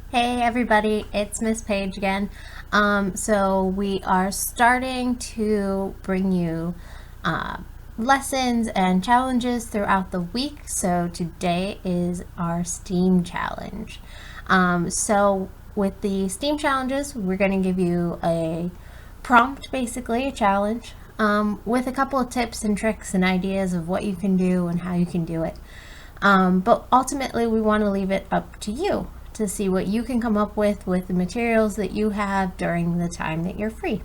Hey everybody, it's Miss Page again. So we are starting to bring you uh, lessons and challenges throughout the week. So today is our STEAM challenge. So with the STEAM challenges, we're going to give you a prompt, basically a challenge, with a couple of tips and tricks and ideas of what you can do and how you can do it. But ultimately, we want to leave it up to you to see what you can come up with the materials that you have during the time that you're free.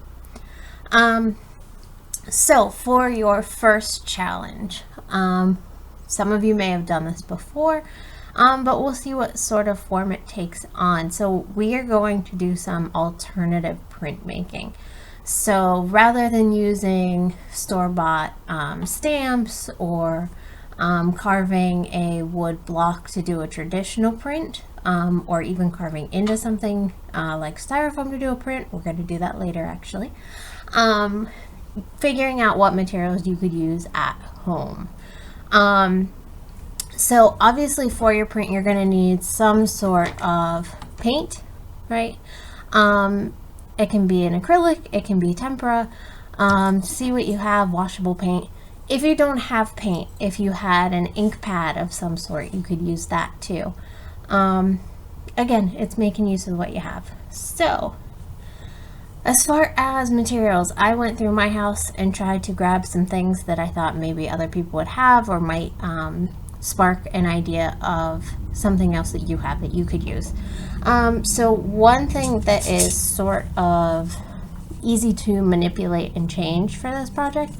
Um, so, for your first challenge, some of you may have done this before, but we'll see what sort of form it takes on. So, we are going to do some alternative printmaking. So, rather than using store-bought stamps or carving a wood block to do a traditional print, or even carving into something like styrofoam to do a print. We're going to do that later, actually. Figuring out what materials you could use at home. So obviously for your print, you're going to need some sort of paint, right? It can be an acrylic, it can be tempera. See what you have, washable paint. If you don't have paint, if you had an ink pad of some sort, you could use that too. Again, it's making use of what you have. So, as far as materials, I went through my house and tried to grab some things that I thought maybe other people would have or might spark an idea of something else that you have that you could use. So one thing that is sort of easy to manipulate and change for this project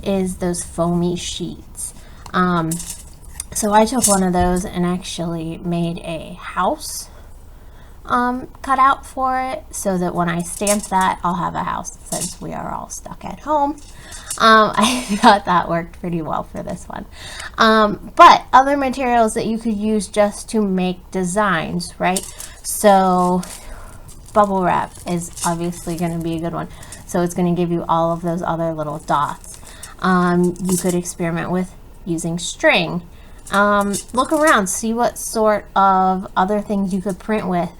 is those foamy sheets. So I took one of those and actually made a house cut out for it so that when I stamp that, I'll have a house since we are all stuck at home. I thought that worked pretty well for this one. But other materials that you could use just to make designs, right? So bubble wrap is obviously going to be a good one. So it's going to give you all of those other little dots. You could experiment with using string. Look around, see what sort of other things you could print with.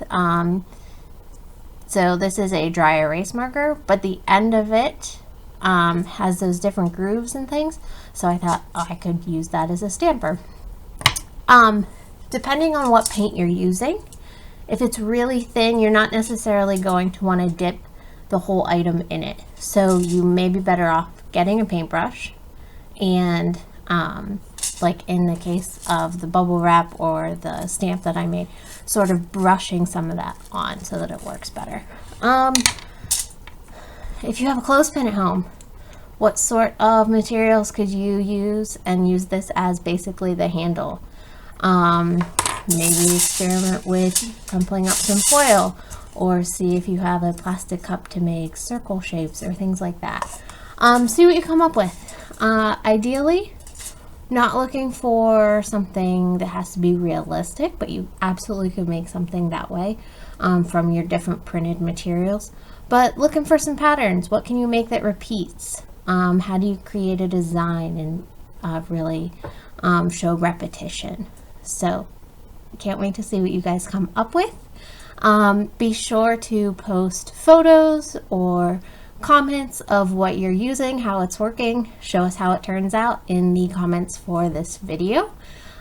So this is a dry erase marker, but the end of it has those different grooves and things. So I thought I could use that as a stamper. Depending on what paint you're using, if it's really thin, you're not necessarily going to want to dip the whole item in it. So you may be better off getting a paintbrush and like in the case of the bubble wrap or the stamp that I made, sort of brushing some of that on so that it works better. If you have a clothespin at home, what sort of materials could you use and use this as basically the handle? Maybe experiment with crumpling up some foil or see if you have a plastic cup to make circle shapes or things like that. See what you come up with. Ideally, not looking for something that has to be realistic, but you absolutely could make something that way from your different printed materials. But looking for some patterns. What can you make that repeats? How do you create a design and really show repetition? So, can't wait to see what you guys come up with. Be sure to post photos or comments of what you're using, how it's working. Show us how it turns out in the comments for this video.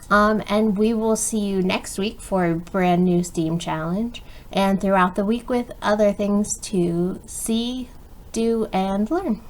And we will see you next week for a brand new STEAM challenge and throughout the week with other things to see, do, and learn.